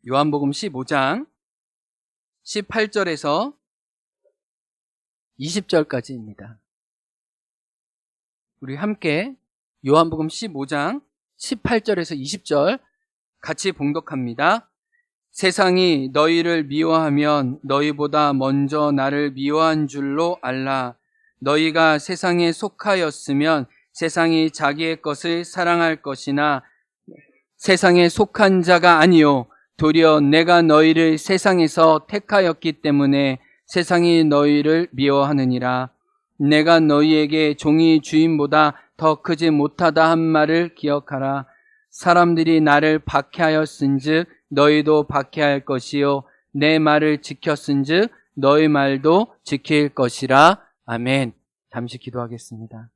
요한복음 15장 18절에서 20절까지입니다. 우리 함께 요한복음 15장 18절에서 20절 같이 봉독합니다. 세상이 너희를 미워하면 너희보다 먼저 나를 미워한 줄로 알라. 너희가 세상에 속하였으면 세상이 자기의 것을 사랑할 것이나 세상에 속한 자가 아니요 도리어 내가 너희를 세상에서 택하였기 때문에 세상이 너희를 미워하느니라. 내가 너희에게 종이 주인보다 더 크지 못하다 한 말을 기억하라. 사람들이 나를 박해하였은즉 너희도 박해할 것이요 내 말을 지켰은즉 너희 말도 지킬 것이라. 아멘. 잠시 기도하겠습니다.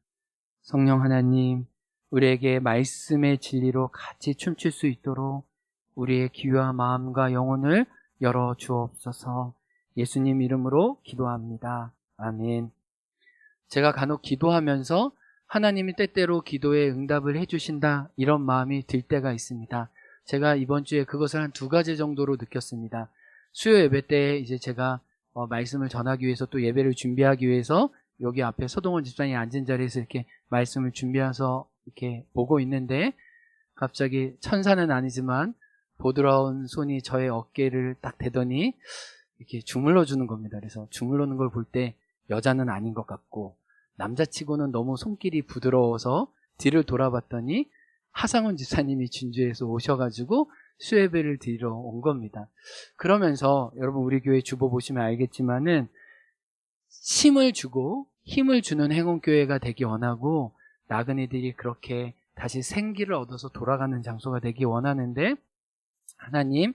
성령 하나님, 우리에게 말씀의 진리로 같이 춤출 수 있도록 우리의 귀와 마음과 영혼을 열어 주옵소서. 예수님 이름으로 기도합니다. 아멘. 제가 간혹 기도하면서 하나님이 때때로 기도에 응답을 해주신다, 이런 마음이 들 때가 있습니다. 제가 이번 주에 그것을 한 2가지 정도로 느꼈습니다. 수요 예배 때 이제 제가 말씀을 전하기 위해서 또 예배를 준비하기 위해서 여기 앞에 서동원 집사님이 앉은 자리에서 이렇게 말씀을 준비해서 이렇게 보고 있는데 갑자기 천사는 아니지만 보드라운 손이 저의 어깨를 딱 대더니 이렇게 주물러 주는 겁니다. 그래서 주물러는 걸 볼 때 여자는 아닌 것 같고 남자치고는 너무 손길이 부드러워서 뒤를 돌아봤더니 하상훈 집사님이 진주에서 오셔가지고 수예배를 드리러 온 겁니다. 그러면서 여러분 우리 교회 주보 보시면 알겠지만은 힘을 주고 힘을 주는 행운교회가 되기 원하고 나그네들이 그렇게 다시 생기를 얻어서 돌아가는 장소가 되기 원하는데 하나님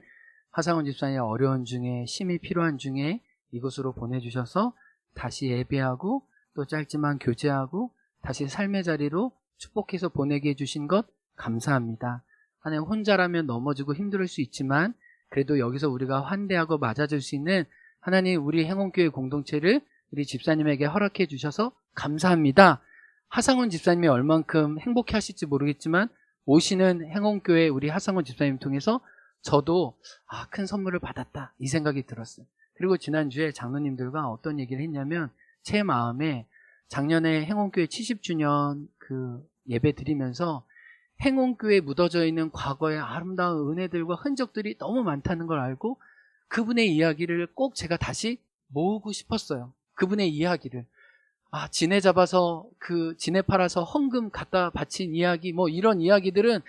하상훈 집사님의 어려운 중에 힘이 필요한 중에 이곳으로 보내주셔서 다시 예배하고 또 짧지만 교제하고 다시 삶의 자리로 축복해서 보내게 해주신 것 감사합니다. 하나님 혼자라면 넘어지고 힘들 수 있지만 그래도 여기서 우리가 환대하고 맞아줄 수 있는 하나님 우리 행운교회 공동체를 우리 집사님에게 허락해 주셔서 감사합니다. 하상훈 집사님이 얼만큼 행복해 하실지 모르겠지만 오시는 행운교회 우리 하상훈 집사님 통해서 저도 큰 선물을 받았다 이 생각이 들었어요. 그리고 지난주에 장로님들과 어떤 얘기를 했냐면 제 마음에 작년에 행운교회 70주년 그 예배 드리면서 행운교회에 묻어져 있는 과거의 아름다운 은혜들과 흔적들이 너무 많다는 걸 알고 그분의 이야기를 꼭 제가 다시 모으고 싶었어요. 그분의 이야기를 진해 잡아서 진해 팔아서 헌금 갖다 바친 이야기 뭐 이런 이야기들은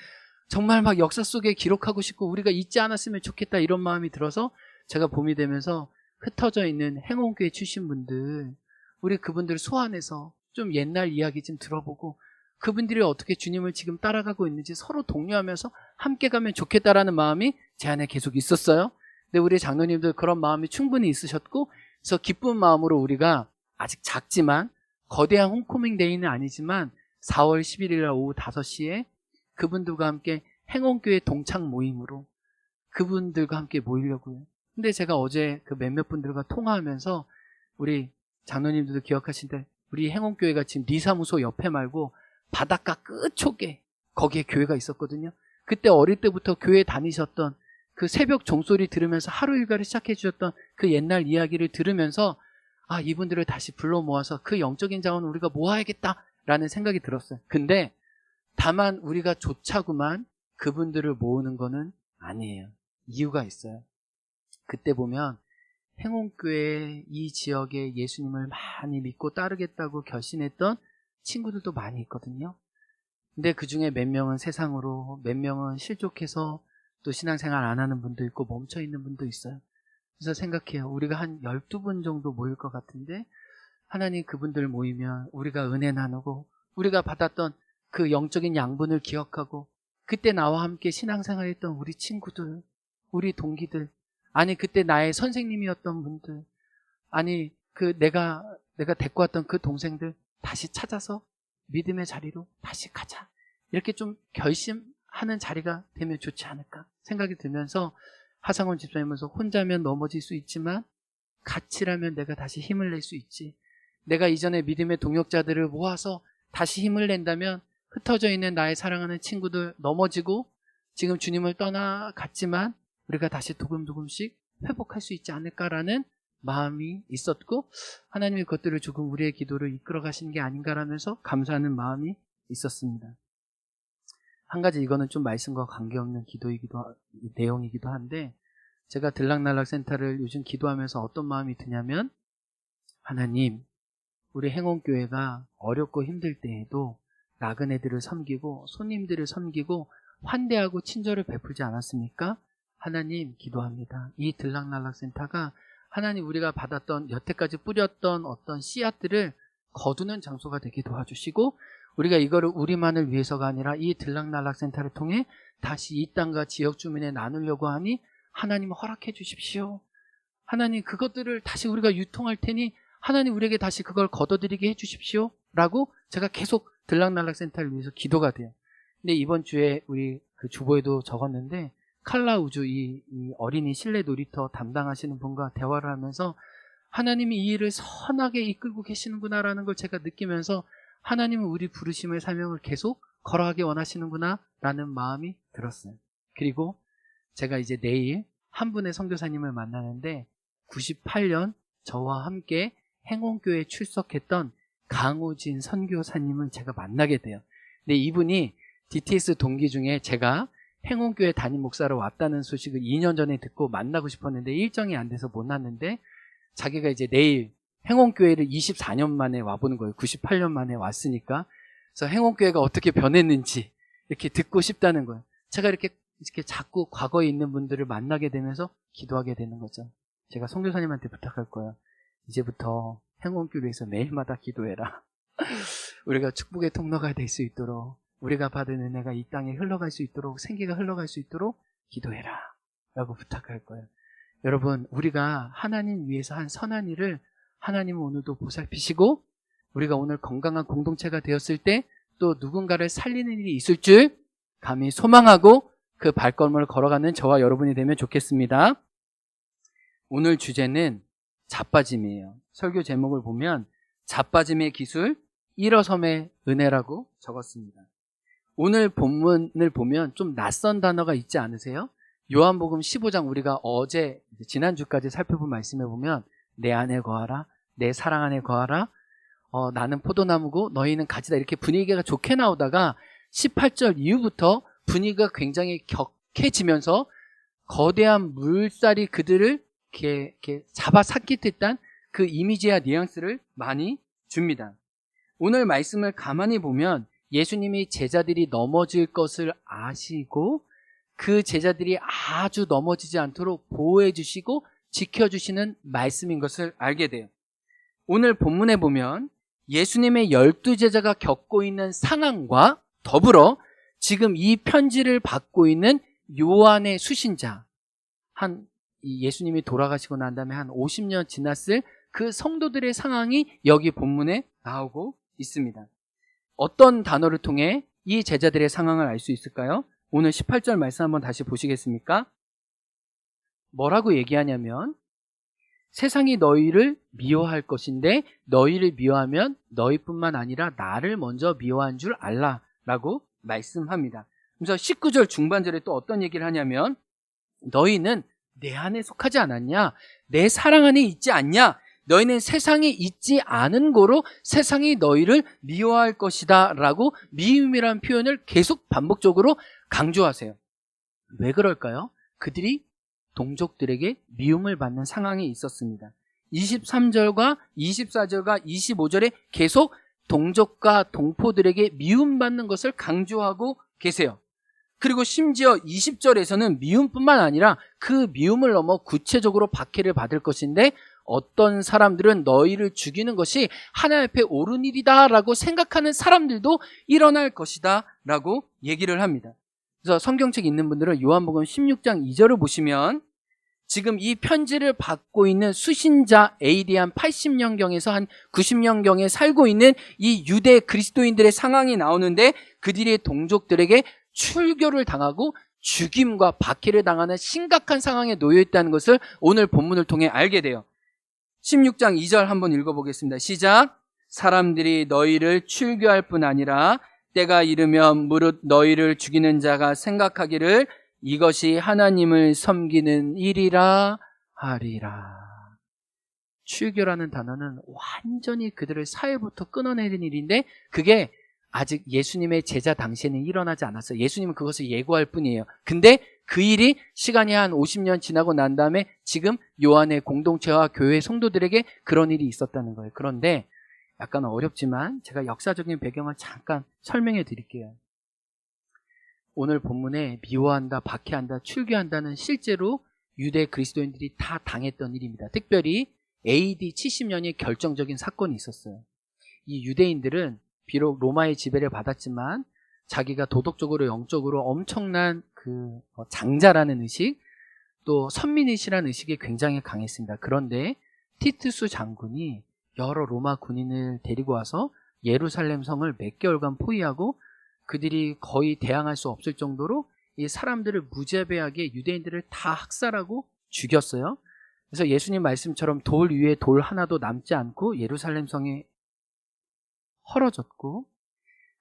정말 막 역사 속에 기록하고 싶고 우리가 잊지 않았으면 좋겠다 이런 마음이 들어서 제가 봄이 되면서 흩어져 있는 행운교회 출신 분들 우리 그분들 소환해서 좀 옛날 이야기 좀 들어보고 그분들이 어떻게 주님을 지금 따라가고 있는지 서로 독려하면서 함께 가면 좋겠다라는 마음이 제 안에 계속 있었어요. 근데 우리 장로님들 그런 마음이 충분히 있으셨고 그래서 기쁜 마음으로 우리가 아직 작지만 거대한 홈커밍 데이는 아니지만 4월 11일 날 오후 5시에 그분들과 함께 행운교회 동창 모임으로 그분들과 함께 모이려고요. 근데 제가 어제 그 몇몇 분들과 통화하면서 우리 장로님들도 기억하시는데 우리 행운교회가 지금 네 사무소 옆에 말고 바닷가 끝쪽에 거기에 교회가 있었거든요. 그때 어릴 때부터 교회 다니셨던 그 새벽 종소리 들으면서 하루 일과를 시작해 주셨던 그 옛날 이야기를 들으면서 이분들을 다시 불러 모아서 그 영적인 자원을 우리가 모아야겠다라는 생각이 들었어요. 근데 다만 우리가 좋자구만 그분들을 모으는 거는 아니에요. 이유가 있어요. 그때 보면 행운교회 이 지역에 예수님을 많이 믿고 따르겠다고 결심했던 친구들도 많이 있거든요. 근데 그 중에 몇 명은 세상으로, 몇 명은 실족해서 또 신앙생활 안 하는 분도 있고 멈춰있는 분도 있어요. 그래서 생각해요. 우리가 한 12분 정도 모일 것 같은데 하나님 그분들 모이면 우리가 은혜 나누고 우리가 받았던 그 영적인 양분을 기억하고 그때 나와 함께 신앙생활 했던 우리 친구들, 우리 동기들, 아니 그때 나의 선생님이었던 분들, 아니 내가 데리고 왔던 그 동생들 다시 찾아서 믿음의 자리로 다시 가자. 이렇게 좀 결심하는 자리가 되면 좋지 않을까 생각이 들면서 하상훈 집사님께서 혼자면 넘어질 수 있지만 같이라면 내가 다시 힘을 낼 수 있지. 내가 이전에 믿음의 동역자들을 모아서 다시 힘을 낸다면 흩어져 있는 나의 사랑하는 친구들 넘어지고 지금 주님을 떠나갔지만 우리가 다시 조금씩 회복할 수 있지 않을까라는 마음이 있었고, 하나님이 그것들을 조금 우리의 기도를 이끌어 가시는 게 아닌가라면서 감사하는 마음이 있었습니다. 한 가지, 이거는 좀 말씀과 관계없는 내용이기도 한데, 제가 들락날락센터를 요즘 기도하면서 어떤 마음이 드냐면, 하나님, 우리 행원교회가 어렵고 힘들 때에도 나그네들을 섬기고 손님들을 섬기고 환대하고 친절을 베풀지 않았습니까? 하나님, 기도합니다. 이 들락날락센터가 하나님, 우리가 받았던, 여태까지 뿌렸던 어떤 씨앗들을 거두는 장소가 되게 도와주시고, 우리가 이거를 우리만을 위해서가 아니라 이 들락날락센터를 통해 다시 이 땅과 지역 주민에 나누려고 하니 하나님 허락해 주십시오. 하나님, 그것들을 다시 우리가 유통할 테니 하나님, 우리에게 다시 그걸 거둬들이게 해 주십시오 라고 제가 계속 들락날락센터를 위해서 기도가 돼요. 근데 이번 주에 우리 그 주보에도 적었는데, 칼라 우주 이 어린이 실내 놀이터 담당하시는 분과 대화를 하면서 하나님이 이 일을 선하게 이끌고 계시는구나라는 걸 제가 느끼면서, 하나님은 우리 부르심의 사명을 계속 걸어가기 원하시는구나 라는 마음이 들었어요. 그리고 제가 이제 내일 한 분의 선교사님을 만나는데, 98년 저와 함께 행원교회에 출석했던 강우진 선교사님을 제가 만나게 돼요. 근데 이분이 DTS 동기 중에 제가 행원교회 담임 목사로 왔다는 소식을 2년 전에 듣고 만나고 싶었는데 일정이 안 돼서 못 왔는데, 자기가 이제 내일 행원교회를 24년 만에 와보는 거예요. 98년 만에 왔으니까. 그래서 행원교회가 어떻게 변했는지 이렇게 듣고 싶다는 거예요. 제가 이렇게 자꾸 과거에 있는 분들을 만나게 되면서 기도하게 되는 거죠. 제가 선교사님한테 부탁할 거예요. 이제부터 행원교회에서 매일마다 기도해라. 우리가 축복의 통로가 될 수 있도록, 우리가 받은 은혜가 이 땅에 흘러갈 수 있도록, 생기가 흘러갈 수 있도록 기도해라 라고 부탁할 거예요. 여러분, 우리가 하나님 위해서 한 선한 일을 하나님은 오늘도 보살피시고, 우리가 오늘 건강한 공동체가 되었을 때 또 누군가를 살리는 일이 있을 줄 감히 소망하고 그 발걸음을 걸어가는 저와 여러분이 되면 좋겠습니다. 오늘 주제는 자빠짐이에요. 설교 제목을 보면 자빠짐의 기술, 일어섬의 은혜라고 적었습니다. 오늘 본문을 보면 좀 낯선 단어가 있지 않으세요? 요한복음 15장, 우리가 어제 지난주까지 살펴본 말씀에 보면 내 안에 거하라, 내 사랑 안에 거하라, 나는 포도나무고 너희는 가지다, 이렇게 분위기가 좋게 나오다가 18절 이후부터 분위기가 굉장히 격해지면서 거대한 물살이 그들을 이렇게 잡아삭기 듯한 그 이미지와 뉘앙스를 많이 줍니다. 오늘 말씀을 가만히 보면 예수님이 제자들이 넘어질 것을 아시고 그 제자들이 아주 넘어지지 않도록 보호해 주시고 지켜주시는 말씀인 것을 알게 돼요. 오늘 본문에 보면 예수님의 12제자가 겪고 있는 상황과 더불어 지금 이 편지를 받고 있는 요한의 수신자, 예수님이 돌아가시고 난 다음에 한 50년 지났을 그 성도들의 상황이 여기 본문에 나오고 있습니다. 어떤 단어를 통해 이 제자들의 상황을 알 수 있을까요? 오늘 18절 말씀 한번 다시 보시겠습니까? 뭐라고 얘기하냐면, 세상이 너희를 미워할 것인데 너희를 미워하면 너희뿐만 아니라 나를 먼저 미워한 줄 알라 라고 말씀합니다. 그래서 19절 중반절에 또 어떤 얘기를 하냐면, 너희는 내 안에 속하지 않았냐? 내 사랑 안에 있지 않냐? 너희는 세상에 있지 않은 거로 세상이 너희를 미워할 것이다 라고 미움이라는 표현을 계속 반복적으로 강조하세요. 왜 그럴까요? 그들이 동족들에게 미움을 받는 상황이 있었습니다. 23절과 24절과 25절에 계속 동족과 동포들에게 미움받는 것을 강조하고 계세요. 그리고 심지어 20절에서는 미움뿐만 아니라 그 미움을 넘어 구체적으로 박해를 받을 것인데, 어떤 사람들은 너희를 죽이는 것이 하나님 앞에 옳은 일이다 라고 생각하는 사람들도 일어날 것이다 라고 얘기를 합니다. 그래서 성경책 있는 분들은 요한복음 16장 2절을 보시면 지금 이 편지를 받고 있는 수신자, AD 한 80년경에서 한 90년경에 살고 있는 이 유대 그리스도인들의 상황이 나오는데, 그들의 동족들에게 출교를 당하고 죽임과 박해를 당하는 심각한 상황에 놓여 있다는 것을 오늘 본문을 통해 알게 돼요. 16장 2절 한번 읽어보겠습니다. 시작. 사람들이 너희를 출교할 뿐 아니라 때가 이르면 무릇 너희를 죽이는 자가 생각하기를 이것이 하나님을 섬기는 일이라 하리라. 출교라는 단어는 완전히 그들을 사회부터 끊어내는 일인데 그게 아직 예수님의 제자 당시에는 일어나지 않았어요. 예수님은 그것을 예고할 뿐이에요. 근데 그 일이 시간이 한 50년 지나고 난 다음에 지금 요한의 공동체와 교회 성도들에게 그런 일이 있었다는 거예요. 그런데 약간 어렵지만 제가 역사적인 배경을 잠깐 설명해 드릴게요. 오늘 본문에 미워한다, 박해한다, 출교한다는 실제로 유대 그리스도인들이 다 당했던 일입니다. 특별히 AD 70년이 결정적인 사건이 있었어요. 이 유대인들은 비록 로마의 지배를 받았지만 자기가 도덕적으로 영적으로 엄청난 장자라는 의식, 또 선민의식이라는 의식이 굉장히 강했습니다. 그런데 티투스 장군이 여러 로마 군인을 데리고 와서 예루살렘 성을 몇 개월간 포위하고 그들이 거의 대항할 수 없을 정도로 이 사람들을 무자비하게 유대인들을 다 학살하고 죽였어요. 그래서 예수님 말씀처럼 돌 위에 돌 하나도 남지 않고 예루살렘 성이 헐어졌고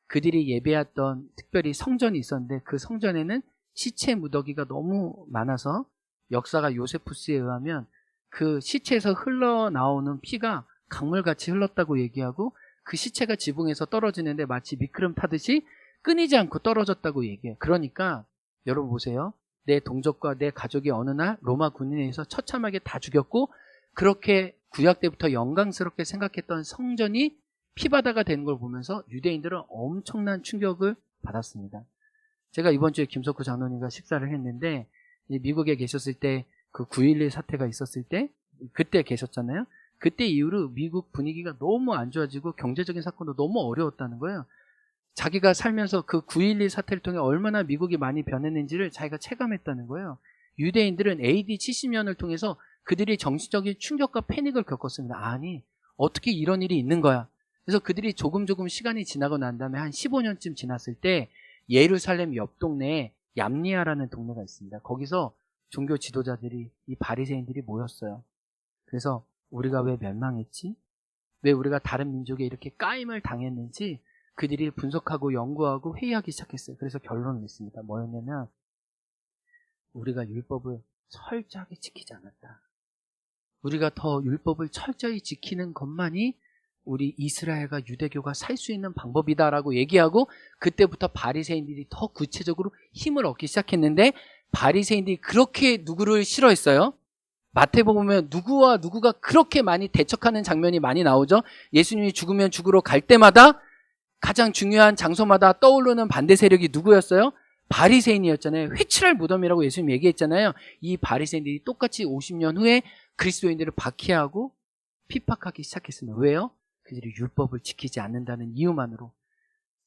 그들이 예배했던 특별히 성전이 있었는데 그 성전에는 시체 무더기가 너무 많아서 역사가 요세푸스에 의하면 그 시체에서 흘러나오는 피가 강물같이 흘렀다고 얘기하고 그 시체가 지붕에서 떨어지는데 마치 미끄럼 타듯이 끊이지 않고 떨어졌다고 얘기해요. 그러니까 여러분 보세요. 내 동족과 내 가족이 어느 날 로마 군인에 의해서 처참하게 다 죽였고 그렇게 구약 때부터 영광스럽게 생각했던 성전이 피바다가 되는 걸 보면서 유대인들은 엄청난 충격을 받았습니다. 제가 이번 주에 김석구 장로님과 식사를 했는데 미국에 계셨을 때 그 9.11 사태가 있었을 때 그때 계셨잖아요. 그때 이후로 미국 분위기가 너무 안 좋아지고 경제적인 사건도 너무 어려웠다는 거예요. 자기가 살면서 그 9.11 사태를 통해 얼마나 미국이 많이 변했는지를 자기가 체감했다는 거예요. 유대인들은 AD 70년을 통해서 그들이 정신적인 충격과 패닉을 겪었습니다. 아니, 어떻게 이런 일이 있는 거야. 그래서 그들이 조금 시간이 지나고 난 다음에 한 15년쯤 지났을 때 예루살렘 옆 동네에 얌리아라는 동네가 있습니다. 거기서 종교 지도자들이 이 바리새인들이 모였어요. 그래서 우리가 왜 멸망했지? 왜 우리가 다른 민족에 이렇게 까임을 당했는지 그들이 분석하고 연구하고 회의하기 시작했어요. 그래서 결론을 냈습니다. 뭐였냐면 우리가 율법을 철저하게 지키지 않았다. 우리가 더 율법을 철저히 지키는 것만이 우리 이스라엘과 유대교가 살 수 있는 방법이다라고 얘기하고 그때부터 바리새인들이 더 구체적으로 힘을 얻기 시작했는데 바리새인들이 그렇게 누구를 싫어했어요? 마태복음 보면 누구와 누구가 그렇게 많이 대척하는 장면이 많이 나오죠. 예수님이 죽으면 죽으러 갈 때마다 가장 중요한 장소마다 떠오르는 반대 세력이 누구였어요? 바리새인이었잖아요. 회칠할 무덤이라고 예수님 얘기했잖아요. 이 바리새인들이 똑같이 50년 후에 그리스도인들을 박해하고 핍박하기 시작했습니다. 왜요? 그들이 율법을 지키지 않는다는 이유만으로,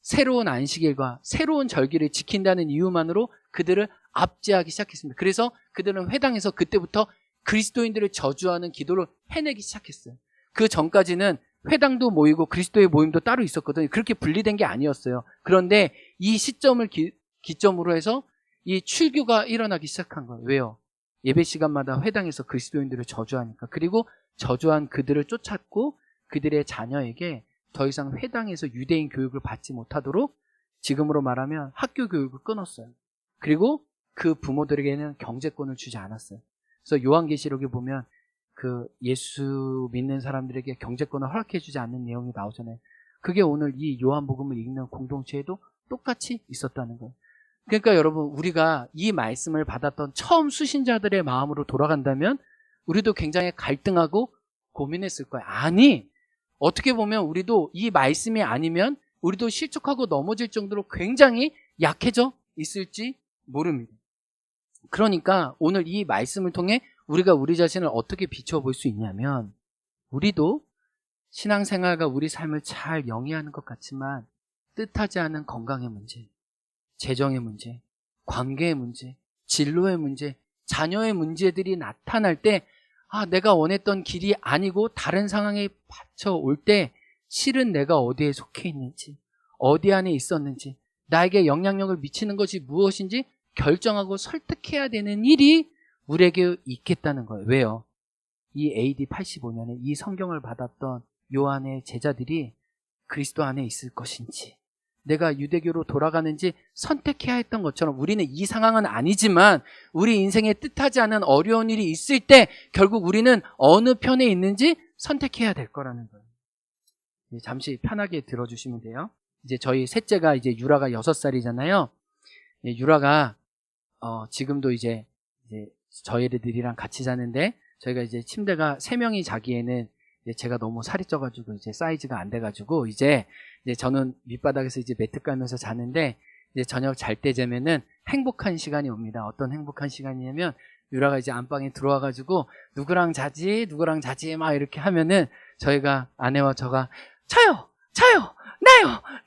새로운 안식일과 새로운 절기를 지킨다는 이유만으로 그들을 압제하기 시작했습니다. 그래서 그들은 회당에서 그때부터 그리스도인들을 저주하는 기도를 해내기 시작했어요. 그 전까지는 회당도 모이고 그리스도의 모임도 따로 있었거든요. 그렇게 분리된 게 아니었어요. 그런데 이 시점을 기점으로 해서 이 출교가 일어나기 시작한 거예요. 왜요? 예배 시간마다 회당에서 그리스도인들을 저주하니까. 그리고 저주한 그들을 쫓았고 그들의 자녀에게 더 이상 회당에서 유대인 교육을 받지 못하도록 지금으로 말하면 학교 교육을 끊었어요. 그리고 그 부모들에게는 경제권을 주지 않았어요. 그래서 요한계시록에 보면 그 예수 믿는 사람들에게 경제권을 허락해 주지 않는 내용이 나오잖아요. 그게 오늘 이 요한복음을 읽는 공동체에도 똑같이 있었다는 거예요. 그러니까 여러분, 우리가 이 말씀을 받았던 처음 수신자들의 마음으로 돌아간다면 우리도 굉장히 갈등하고 고민했을 거예요. 아니, 어떻게 보면 우리도 이 말씀이 아니면 우리도 실족하고 넘어질 정도로 굉장히 약해져 있을지 모릅니다. 그러니까 오늘 이 말씀을 통해 우리가 우리 자신을 어떻게 비춰볼 수 있냐면, 우리도 신앙생활과 우리 삶을 잘 영위하는 것 같지만 뜻하지 않은 건강의 문제, 재정의 문제, 관계의 문제, 진로의 문제, 자녀의 문제들이 나타날 때 내가 원했던 길이 아니고 다른 상황에 받쳐올 때 실은 내가 어디에 속해 있는지, 어디 안에 있었는지, 나에게 영향력을 미치는 것이 무엇인지 결정하고 설득해야 되는 일이 우리에게 있겠다는 거예요. 왜요? 이 AD 85년에 이 성경을 받았던 요한의 제자들이 그리스도 안에 있을 것인지, 내가 유대교로 돌아가는지 선택해야 했던 것처럼 우리는 이 상황은 아니지만 우리 인생에 뜻하지 않은 어려운 일이 있을 때 결국 우리는 어느 편에 있는지 선택해야 될 거라는 거예요. 잠시 편하게 들어주시면 돼요. 이제 저희 셋째가 이제 유라가 6살이잖아요. 유라가 지금도 이제 저희들이랑 같이 자는데 저희가 이제 침대가 3명이 자기에는 제가 너무 살이 쪄가지고 이제 사이즈가 안 돼가지고 이제 저는 밑바닥에서 이제 매트 깔면서 자는데 이제 저녁 잘 때 되면은 행복한 시간이 옵니다. 어떤 행복한 시간이냐면 유라가 이제 안방에 들어와가지고 누구랑 자지 막 이렇게 하면은 저희가 아내와 저가 저요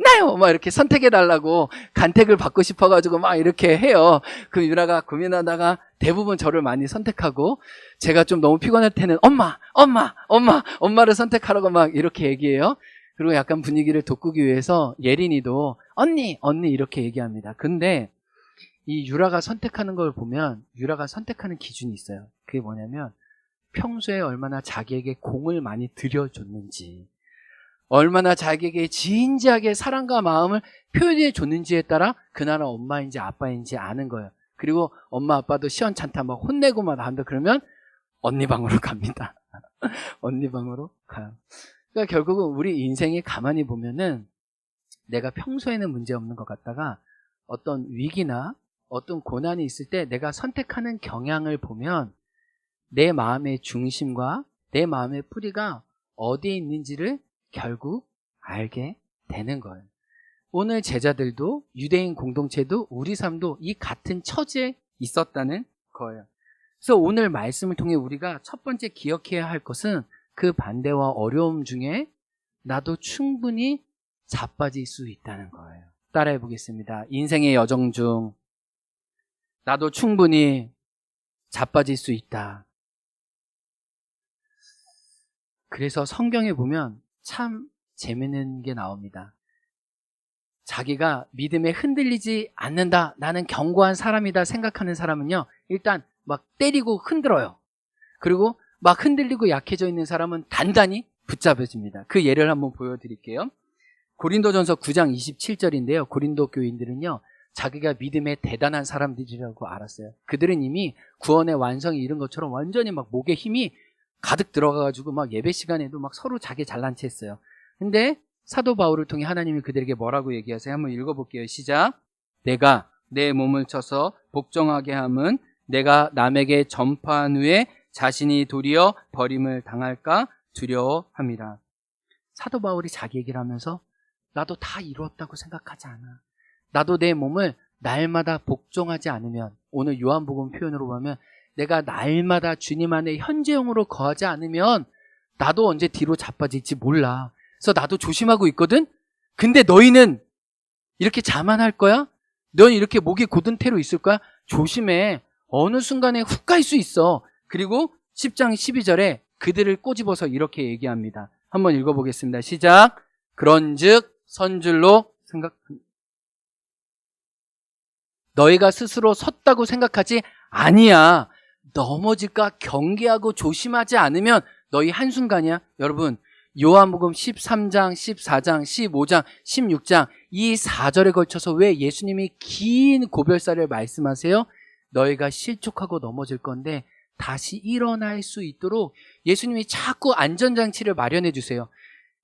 나요 막 이렇게 선택해 달라고 간택을 받고 싶어가지고 막 이렇게 해요. 그 유라가 고민하다가 대부분 저를 많이 선택하고 제가 좀 너무 피곤할 때는 엄마를 선택하라고 막 이렇게 얘기해요. 그리고 약간 분위기를 돋구기 위해서 예린이도 언니 이렇게 얘기합니다. 근데 이 유라가 선택하는 걸 보면 유라가 선택하는 기준이 있어요. 그게 뭐냐면 평소에 얼마나 자기에게 공을 많이 들여줬는지, 얼마나 자기에게 진지하게 사랑과 마음을 표현해 줬는지에 따라 그날은 엄마인지 아빠인지 아는 거예요. 그리고 엄마 아빠도 시원찮다 막 혼내고 막 한다 그러면 언니 방으로 갑니다. 언니 방으로 가요. 그러니까 결국은 우리 인생에 가만히 보면은 내가 평소에는 문제 없는 것 같다가 어떤 위기나 어떤 고난이 있을 때 내가 선택하는 경향을 보면 내 마음의 중심과 내 마음의 뿌리가 어디에 있는지를 결국 알게 되는 거예요. 오늘 제자들도 유대인 공동체도 우리 삶도 이 같은 처지에 있었다는 거예요. 그래서 오늘 말씀을 통해 우리가 첫 번째 기억해야 할 것은 그 반대와 어려움 중에 나도 충분히 자빠질 수 있다는 거예요. 따라해 보겠습니다. 인생의 여정 중 나도 충분히 자빠질 수 있다. 그래서 성경에 보면 참 재미있는 게 나옵니다. 자기가 믿음에 흔들리지 않는다, 나는 견고한 사람이다 생각하는 사람은요, 일단 막 때리고 흔들어요. 그리고 막 흔들리고 약해져 있는 사람은 단단히 붙잡아집니다. 그 예를 한번 보여드릴게요. 고린도전서 9장 27절인데요. 고린도 교인들은요, 자기가 믿음에 대단한 사람들이라고 알았어요. 그들은 이미 구원의 완성이 이른 것처럼 완전히 막 목에 힘이 가득 들어가가지고 막 예배 시간에도 막 서로 자기 잘난 체 했어요. 근데 사도 바울을 통해 하나님이 그들에게 뭐라고 얘기하세요? 한번 읽어볼게요. 시작. 내가 내 몸을 쳐서 복종하게 함은 내가 남에게 전파한 후에 자신이 도리어 버림을 당할까 두려워함이라. 사도 바울이 자기 얘기를 하면서 나도 다 이루었다고 생각하지 않아. 나도 내 몸을 날마다 복종하지 않으면, 오늘 요한복음 표현으로 보면 내가 날마다 주님 안에 현재형으로 거하지 않으면 나도 언제 뒤로 자빠질지 몰라. 그래서 나도 조심하고 있거든. 근데 너희는 이렇게 자만할 거야? 너는 이렇게 목이 곧은 태로 있을 거야? 조심해. 어느 순간에 훅 갈 수 있어. 그리고 10장 12절에 그들을 꼬집어서 이렇게 얘기합니다. 한번 읽어보겠습니다. 시작. 그런즉 선줄로 너희가 스스로 섰다고 생각하지 아니야. 넘어질까 경계하고 조심하지 않으면 너희 한순간이야. 여러분, 요한복음 13장, 14장, 15장, 16장 이 4절에 걸쳐서 왜 예수님이 긴 고별사를 말씀하세요? 너희가 실족하고 넘어질 건데 다시 일어날 수 있도록 예수님이 자꾸 안전장치를 마련해 주세요.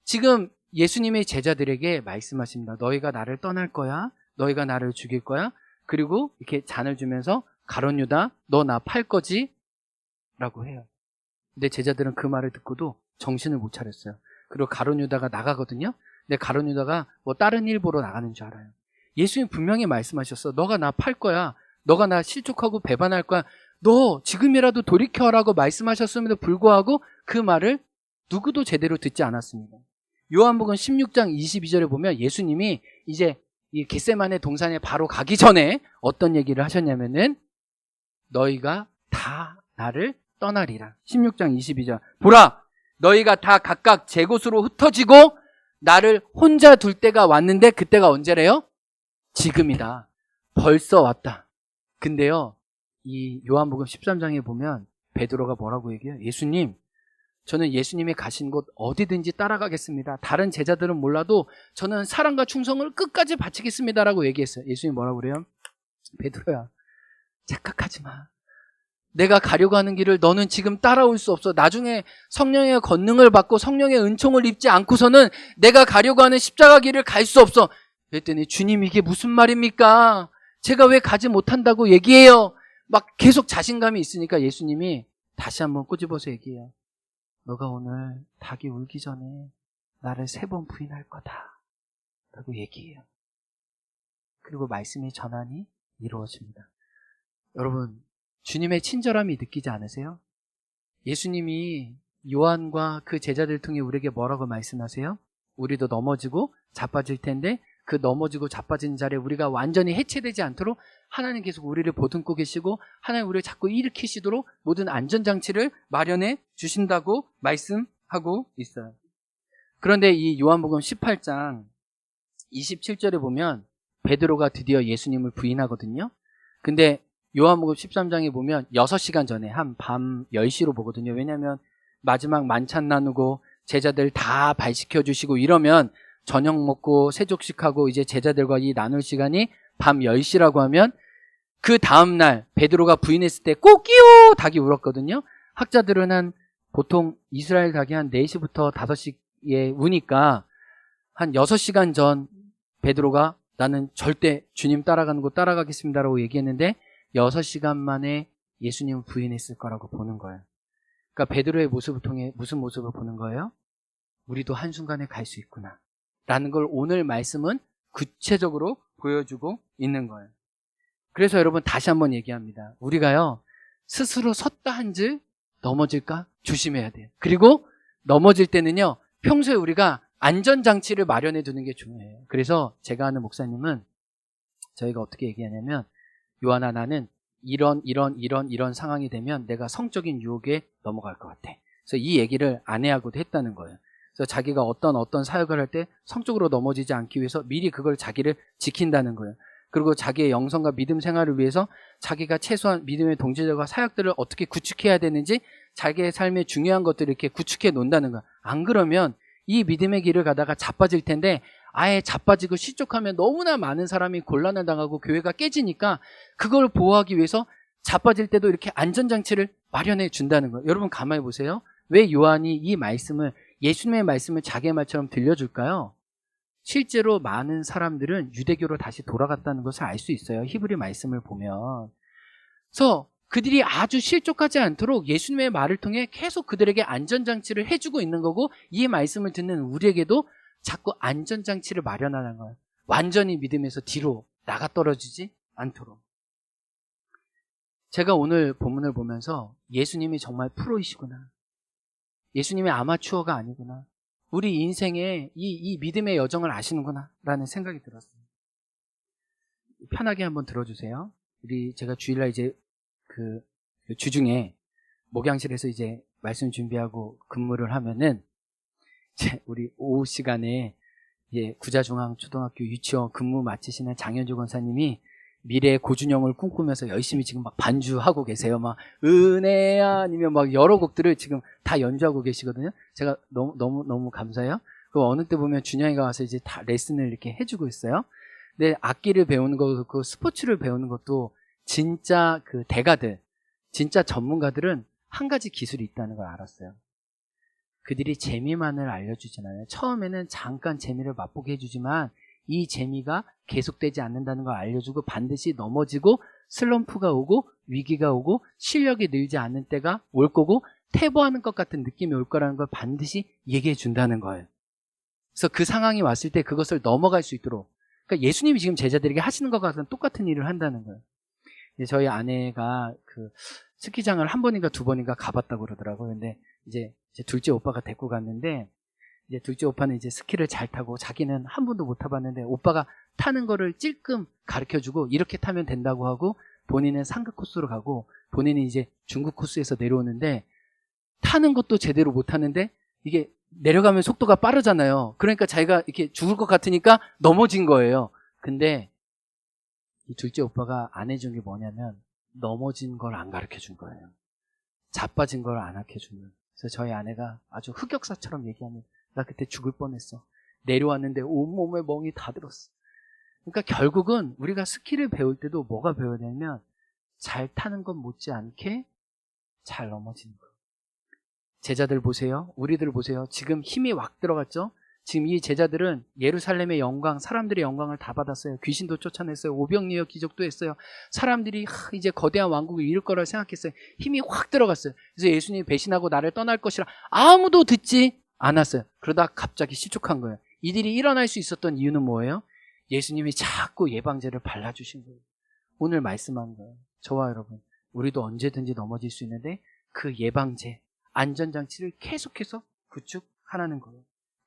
지금 예수님의 제자들에게 말씀하십니다. 너희가 나를 떠날 거야. 너희가 나를 죽일 거야. 그리고 이렇게 잔을 주면서 가룟 유다, 너 나 팔 거지? 라고 해요. 근데 제자들은 그 말을 듣고도 정신을 못 차렸어요. 그리고 가룟 유다가 나가거든요. 근데 가룟 유다가 뭐 다른 일 보러 나가는 줄 알아요. 예수님 분명히 말씀하셨어. 너가 나 팔 거야. 너가 나 실족하고 배반할 거야. 너 지금이라도 돌이켜라고 말씀하셨음에도 불구하고 그 말을 누구도 제대로 듣지 않았습니다. 요한복음 16장 22절에 보면 예수님이 이제 이 겟세마네 동산에 바로 가기 전에 어떤 얘기를 하셨냐면은 너희가 다 나를 떠나리라. 16장 22절. 보라, 너희가 다 각각 제 곳으로 흩어지고 나를 혼자 둘 때가 왔는데 그때가 언제래요? 지금이다. 벌써 왔다. 근데요, 이 요한복음 13장에 보면 베드로가 뭐라고 얘기해요? 예수님, 저는 예수님이 가신 곳 어디든지 따라가겠습니다. 다른 제자들은 몰라도 저는 사랑과 충성을 끝까지 바치겠습니다라고 얘기했어요. 예수님이 뭐라고 그래요? 베드로야, 착각하지 마. 내가 가려고 하는 길을 너는 지금 따라올 수 없어. 나중에 성령의 권능을 받고 성령의 은총을 입지 않고서는 내가 가려고 하는 십자가 길을 갈 수 없어. 그랬더니 주님, 이게 무슨 말입니까? 제가 왜 가지 못한다고 얘기해요? 막 계속 자신감이 있으니까 예수님이 다시 한번 꼬집어서 얘기해요. 너가 오늘 닭이 울기 전에 나를 3번 부인할 거다 라고 얘기해요. 그리고 말씀의 전환이 이루어집니다. 여러분, 주님의 친절함이 느끼지 않으세요? 예수님이 요한과 그 제자들 통해 우리에게 뭐라고 말씀하세요? 우리도 넘어지고 자빠질 텐데 그 넘어지고 자빠진 자리에 우리가 완전히 해체되지 않도록 하나님 계속 우리를 보듬고 계시고 하나님 우리를 자꾸 일으키시도록 모든 안전장치를 마련해 주신다고 말씀하고 있어요. 그런데 이 요한복음 18장 27절에 보면 베드로가 드디어 예수님을 부인하거든요. 근데 요한복음 13장에 보면 6시간 전에 한 밤 10시로 보거든요. 왜냐하면 마지막 만찬 나누고 제자들 다 발시켜 주시고 이러면 저녁 먹고 세족식하고 이제 제자들과 이 나눌 시간이 밤 10시라고 하면 그 다음날 베드로가 부인했을 때 꼬끼요 닭이 울었거든요. 학자들은 보통 이스라엘 닭이 한 4시부터 5시에 우니까 한 6시간 전 베드로가 나는 절대 주님 따라가는 거 따라가겠습니다라고 얘기했는데 6시간 만에 예수님을 부인했을 거라고 보는 거예요. 그러니까 베드로의 모습을 통해 무슨 모습을 보는 거예요? 우리도 한순간에 갈 수 있구나 라는 걸 오늘 말씀은 구체적으로 보여주고 있는 거예요. 그래서 여러분 다시 한번 얘기합니다. 우리가요 스스로 섰다 한들 넘어질까 조심해야 돼요. 그리고 넘어질 때는요 평소에 우리가 안전장치를 마련해 두는 게 중요해요. 그래서 제가 아는 목사님은 저희가 어떻게 얘기하냐면 요한아, 나는 이런 상황이 되면 내가 성적인 유혹에 넘어갈 것 같아. 그래서 이 얘기를 아내하고도 했다는 거예요. 그래서 자기가 어떤 사역을 할 때 성적으로 넘어지지 않기 위해서 미리 그걸 자기를 지킨다는 거예요. 그리고 자기의 영성과 믿음 생활을 위해서 자기가 최소한 믿음의 동지들과 사역들을 어떻게 구축해야 되는지 자기의 삶의 중요한 것들을 이렇게 구축해 놓는다는 거예요. 안 그러면 이 믿음의 길을 가다가 자빠질 텐데 아예 자빠지고 실족하면 너무나 많은 사람이 곤란을 당하고 교회가 깨지니까 그걸 보호하기 위해서 자빠질 때도 이렇게 안전장치를 마련해 준다는 거예요. 여러분 가만히 보세요. 왜 요한이 이 말씀을 예수님의 말씀을 자기의 말처럼 들려줄까요? 실제로 많은 사람들은 유대교로 다시 돌아갔다는 것을 알 수 있어요. 히브리 말씀을 보면. 그래서 그들이 아주 실족하지 않도록 예수님의 말을 통해 계속 그들에게 안전장치를 해주고 있는 거고 이 말씀을 듣는 우리에게도 자꾸 안전장치를 마련하는 거예요. 완전히 믿음에서 뒤로 나가 떨어지지 않도록. 제가 오늘 본문을 보면서 예수님이 정말 프로이시구나. 예수님이 아마추어가 아니구나. 우리 인생의 이 믿음의 여정을 아시는구나 라는 생각이 들었어요. 편하게 한번 들어주세요. 제가 주일날 이제 그 주중에 목양실에서 이제 말씀 준비하고 근무를 하면은 우리 오후 시간에 구자중앙초등학교 유치원 근무 마치시는 장현주 권사님이 미래의 고준영을 꿈꾸면서 열심히 지금 막 반주하고 계세요. 막 은혜야 아니면 막 여러 곡들을 지금 다 연주하고 계시거든요. 제가 너무 감사해요. 그 어느 때 보면 준영이가 와서 이제 다 레슨을 이렇게 해주고 있어요. 근데 악기를 배우는 거, 그 스포츠를 배우는 것도 진짜 그 대가들, 진짜 전문가들은 한 가지 기술이 있다는 걸 알았어요. 그들이 재미만을 알려주잖아요. 처음에는 잠깐 재미를 맛보게 해주지만 이 재미가 계속되지 않는다는 걸 알려주고 반드시 넘어지고 슬럼프가 오고 위기가 오고 실력이 늘지 않는 때가 올 거고 퇴보하는 것 같은 느낌이 올 거라는 걸 반드시 얘기해 준다는 거예요. 그래서 그 상황이 왔을 때 그것을 넘어갈 수 있도록, 그러니까 예수님이 지금 제자들에게 하시는 것과 같은 똑같은 일을 한다는 거예요. 저희 아내가 그 스키장을 한 번인가 두 번인가 가봤다고 그러더라고요. 근데 이제 둘째 오빠가 데리고 갔는데 이제 둘째 오빠는 이제 스키를 잘 타고 자기는 한 번도 못 타봤는데 오빠가 타는 거를 찔끔 가르쳐주고 이렇게 타면 된다고 하고 본인은 상급 코스로 가고 본인은 이제 중급 코스에서 내려오는데 타는 것도 제대로 못 타는데 이게 내려가면 속도가 빠르잖아요. 그러니까 자기가 이렇게 죽을 것 같으니까 넘어진 거예요. 근데 이 둘째 오빠가 안 해준 게 뭐냐면 넘어진 걸 안 가르쳐 준 거예요. 자빠진 걸 안 가르쳐 주는. 그래서 저희 아내가 아주 흑역사처럼 얘기하면 나 그때 죽을 뻔했어. 내려왔는데 온몸에 멍이 다 들었어. 그러니까 결국은 우리가 스키를 배울 때도 뭐가 배워야 되냐면 잘 타는 것 못지않게 잘 넘어지는 거예요. 제자들 보세요. 우리들 보세요. 지금 힘이 확 들어갔죠? 지금 이 제자들은 예루살렘의 영광, 사람들의 영광을 다 받았어요. 귀신도 쫓아냈어요. 오병이어 기적도 했어요. 사람들이 이제 거대한 왕국을 이룰 거라 생각했어요. 힘이 확 들어갔어요. 그래서 예수님이 배신하고 나를 떠날 것이라 아무도 듣지 않았어요. 그러다 갑자기 실족한 거예요. 이들이 일어날 수 있었던 이유는 뭐예요? 예수님이 자꾸 예방제를 발라주신 거예요. 오늘 말씀한 거예요. 저와 여러분, 우리도 언제든지 넘어질 수 있는데 그 예방제, 안전장치를 계속해서 구축하라는 거예요.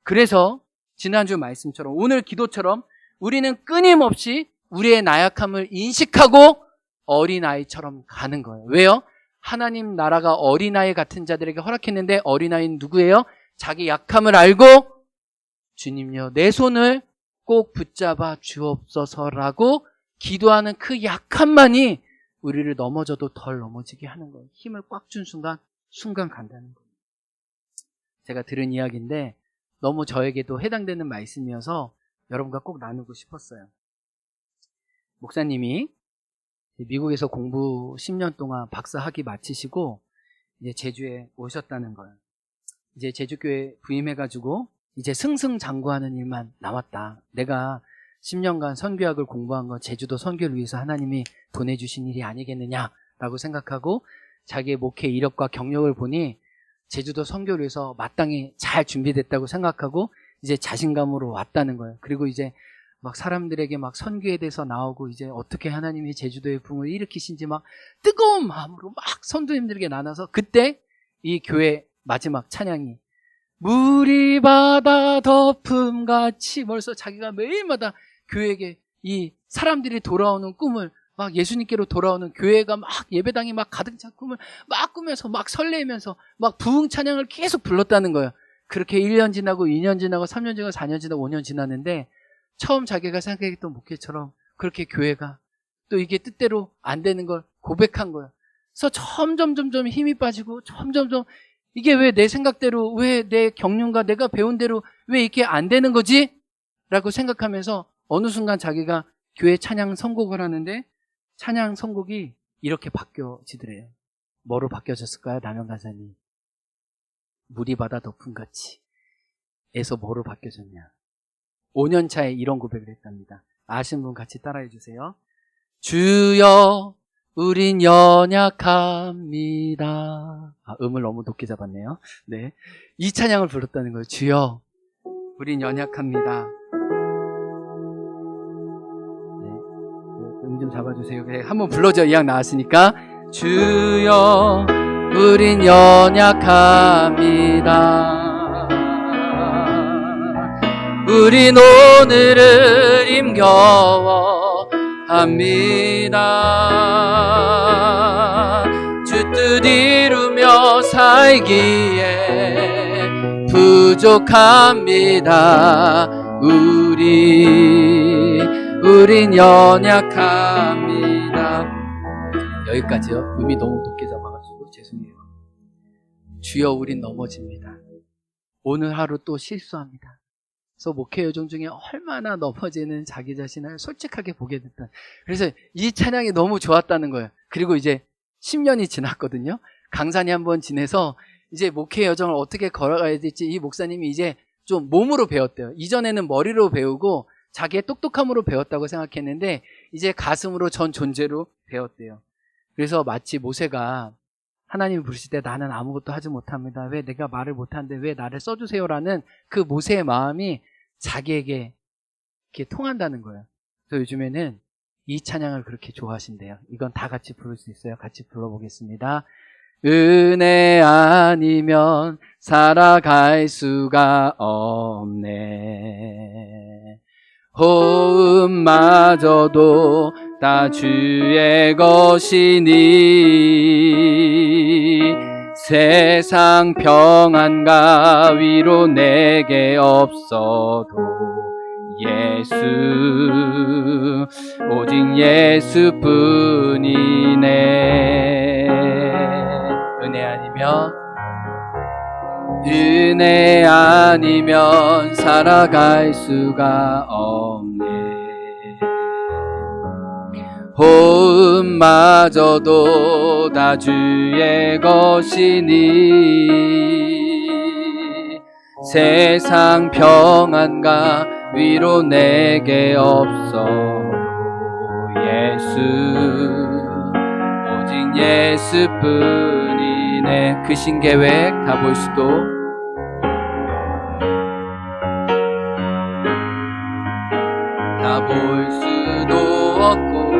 그래서 지난주 말씀처럼 오늘 기도처럼 우리는 끊임없이 우리의 나약함을 인식하고 어린아이처럼 가는 거예요. 왜요? 하나님 나라가 어린아이 같은 자들에게 허락했는데 어린아이는 누구예요? 자기 약함을 알고 주님요 내 손을 꼭 붙잡아 주옵소서라고 기도하는 그 약함만이 우리를 넘어져도 덜 넘어지게 하는 거예요. 힘을 꽉 준 순간 간다는 거예요. 제가 들은 이야기인데 너무 저에게도 해당되는 말씀이어서 여러분과 꼭 나누고 싶었어요. 목사님이 미국에서 공부 10년 동안 박사 학위 마치시고 이제 제주에 오셨다는 거예요. 이제 제주교회 부임해가지고 이제 승승장구하는 일만 남았다. 내가 10년간 선교학을 공부한 건 제주도 선교를 위해서 하나님이 보내주신 일이 아니겠느냐라고 생각하고 자기의 목회 이력과 경력을 보니 제주도 선교를 위해서 마땅히 잘 준비됐다고 생각하고 이제 자신감으로 왔다는 거예요. 그리고 이제 막 사람들에게 막 선교에 대해서 나오고 이제 어떻게 하나님이 제주도의 붕을 일으키신지 막 뜨거운 마음으로 막 성도님들에게 나눠서 그때 이 교회 마지막 찬양이 물이 바다 덮음같이 벌써 자기가 매일마다 교회에게 이 사람들이 돌아오는 꿈을 막 예수님께로 돌아오는 교회가 막 예배당이 막 가득 찬 꿈을 막 꾸면서 막 설레면서 막 부흥 찬양을 계속 불렀다는 거예요. 그렇게 1년 지나고 2년 지나고 3년 지나고 4년 지나고 5년 지났는데 처음 자기가 생각했던 목회처럼 그렇게 교회가 또 이게 뜻대로 안 되는 걸 고백한 거예요. 그래서 점점 힘이 빠지고 점점 이게 왜 내 생각대로 왜 내 경륜과 내가 배운 대로 왜 이렇게 안 되는 거지? 라고 생각하면서 어느 순간 자기가 교회 찬양 선곡을 하는데 찬양 선곡이 이렇게 바뀌어지더래요. 뭐로 바뀌어졌을까요? 남영 간사님. 물이 바다 덮음같이 에서 뭐로 바뀌어졌냐. 5년 차에 이런 고백을 했답니다. 아시는 분 같이 따라해 주세요. 주여 우린 연약합니다. 음을 너무 높게 잡았네요. 네, 이 찬양을 불렀다는 거예요. 주여 우린 연약합니다. 좀 잡아주세요. 한번 불러줘. 이왕 나왔으니까. 주여 우린 연약합니다. 우린 오늘을 힘겨워합니다. 주 뜻 이루며 살기에 부족합니다. 우린 연약합니다. 여기까지요. 음이 너무 높게 잡아가지고 죄송해요. 주여 우린 넘어집니다. 오늘 하루 또 실수합니다. 그래서 목회 여정 중에 얼마나 넘어지는 자기 자신을 솔직하게 보게 됐다. 그래서 이 찬양이 너무 좋았다는 거예요. 그리고 이제 10년이 지났거든요. 강산이 한번 지내서 이제 목회 여정을 어떻게 걸어가야 될지 이 목사님이 이제 좀 몸으로 배웠대요. 이전에는 머리로 배우고 자기의 똑똑함으로 배웠다고 생각했는데 이제 가슴으로 전 존재로 배웠대요. 그래서 마치 모세가 하나님이 부르실 때 나는 아무것도 하지 못합니다. 왜 내가 말을 못하는데 왜 나를 써주세요라는 그 모세의 마음이 자기에게 이렇게 통한다는 거예요. 그래서 요즘에는 이 찬양을 그렇게 좋아하신대요. 이건 다 같이 부를 수 있어요. 같이 불러보겠습니다. 은혜 아니면 살아갈 수가 없네. 호흡마저도 다 주의 것이니 세상 평안과 위로 내게 없어도 예수 오직 예수뿐이네. 은혜 아니면 은혜 아니면 살아갈 수가 없네. 호흡마저도 다 주의 것이니 세상 평안과 위로 내게 없어. 예수 오직 예수뿐이네. 그 신계획 다 볼 수도 없고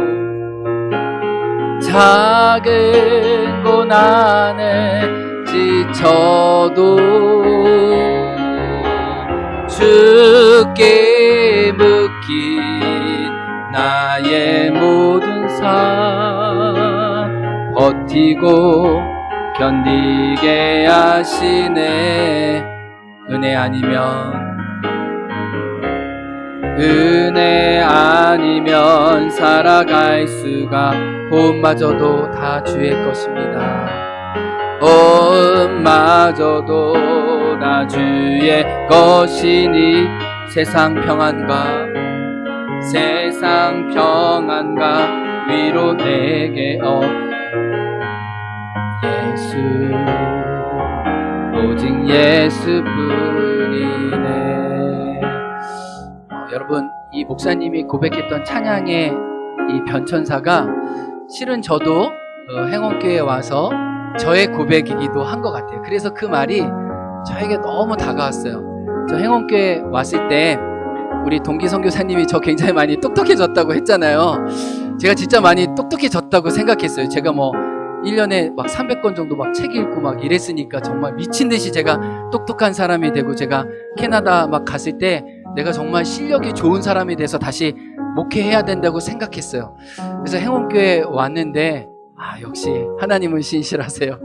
작은 고난에 지쳐도 주께 묶인 나의 모든 삶 버티고 견디게 하시네. 은혜 아니면 살아갈 수가. 호흡마저도 다 주의 것입니다. 호흡마저도 다 주의 것이니 세상 평안과 위로 내게 예수 오직 예수뿐이네. 여러분, 이 목사님이 고백했던 찬양의 이 변천사가 실은 저도 행원교회에 와서 저의 고백이기도 한 것 같아요. 그래서 그 말이 저에게 너무 다가왔어요. 저 행원교회 왔을 때 우리 동기 선교사님이 저 굉장히 많이 똑똑해졌다고 했잖아요. 제가 진짜 많이 똑똑해졌다고 생각했어요. 제가 뭐 1년에 막 300권 정도 막 책 읽고 막 이랬으니까 정말 미친 듯이 제가 똑똑한 사람이 되고, 제가 캐나다 막 갔을 때 내가 정말 실력이 좋은 사람이 돼서 다시 목회해야 된다고 생각했어요. 그래서 행원교회 왔는데 역시 하나님은 신실하세요.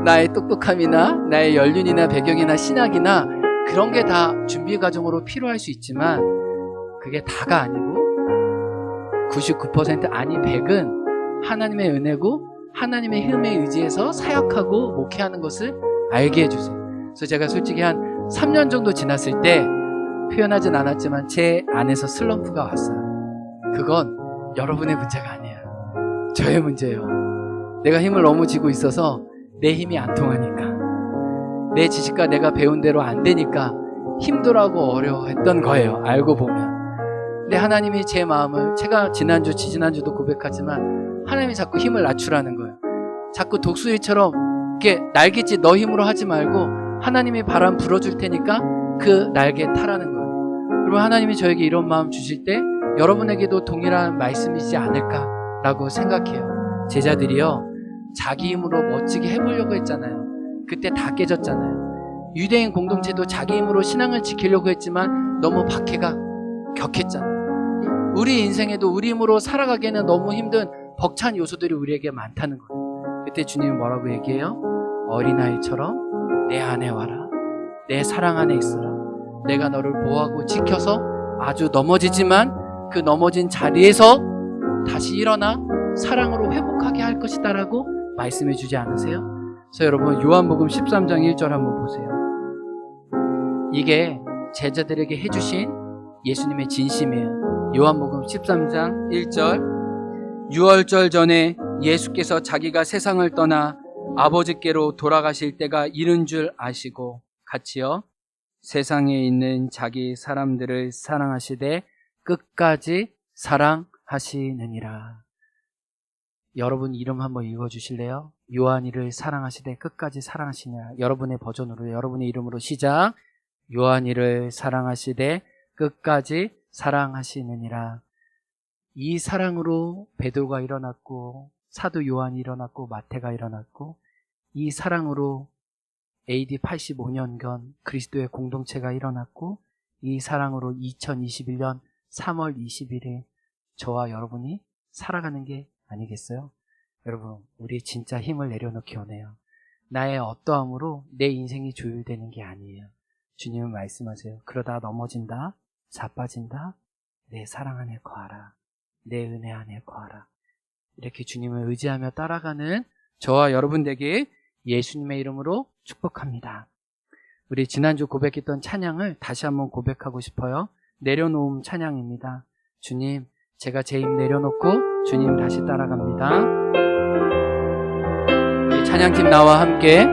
나의 똑똑함이나 나의 연륜이나 배경이나 신학이나 그런 게 다 준비 과정으로 필요할 수 있지만 그게 다가 아니고 99% 아니 100은 하나님의 은혜고 하나님의 힘에 의지해서 사역하고 목회하는 것을 알게 해주세요. 그래서 제가 솔직히 한 3년 정도 지났을 때 표현하진 않았지만 제 안에서 슬럼프가 왔어요. 그건 여러분의 문제가 아니에요. 저의 문제예요. 내가 힘을 너무 쥐고 있어서 내 힘이 안 통하니까, 내 지식과 내가 배운 대로 안 되니까 힘들어하고 어려워했던 거예요. 알고 보면. 근데 하나님이 제 마음을, 제가 지난주 지지난주도 고백하지만 하나님이 자꾸 힘을 낮추라는 거예요. 자꾸 독수리처럼 이렇게 날갯짓 너 힘으로 하지 말고 하나님이 바람 불어줄 테니까 그 날개 타라는 거예요. 그리고 하나님이 저에게 이런 마음 주실 때 여러분에게도 동일한 말씀이지 않을까라고 생각해요. 제자들이요, 자기 힘으로 멋지게 해보려고 했잖아요. 그때 다 깨졌잖아요. 유대인 공동체도 자기 힘으로 신앙을 지키려고 했지만 너무 박해가 격했잖아요. 우리 인생에도 우리 힘으로 살아가기에는 너무 힘든 벅찬 요소들이 우리에게 많다는 거예요. 그때 주님이 뭐라고 얘기해요? 어린아이처럼 내 안에 와라. 내 사랑 안에 있어라. 내가 너를 보호하고 지켜서 아주 넘어지지만 그 넘어진 자리에서 다시 일어나 사랑으로 회복하게 할 것이다 라고 말씀해 주지 않으세요? 그래서 여러분, 요한복음 13장 1절 한번 보세요. 이게 제자들에게 해주신 예수님의 진심이에요. 요한복음 13장 1절. 유월절 전에 예수께서 자기가 세상을 떠나 아버지께로 돌아가실 때가 이른 줄 아시고 같이요, 세상에 있는 자기 사람들을 사랑하시되 끝까지 사랑하시느니라. 여러분 이름 한번 읽어주실래요? 요한이를 사랑하시되 끝까지 사랑하시느니라. 여러분의 버전으로, 여러분의 이름으로 시작. 요한이를 사랑하시되 끝까지 사랑하시느니라. 이 사랑으로 베드로가 일어났고 사도 요한이 일어났고 마태가 일어났고, 이 사랑으로 AD 85년경 그리스도의 공동체가 일어났고, 이 사랑으로 2021년 3월 20일에 저와 여러분이 살아가는 게 아니겠어요? 여러분, 우리 진짜 힘을 내려놓기 원해요. 나의 어떠함으로 내 인생이 조율되는 게 아니에요. 주님은 말씀하세요. 그러다 넘어진다, 자빠진다, 내 사랑 안에 거하라. 내 은혜 안에 거하라. 이렇게 주님을 의지하며 따라가는 저와 여러분 되길 예수님의 이름으로 축복합니다. 우리 지난주 고백했던 찬양을 다시 한번 고백하고 싶어요. 내려놓음 찬양입니다. 주님, 제가 제 힘 내려놓고 주님 다시 따라갑니다. 우리 찬양팀 나와 함께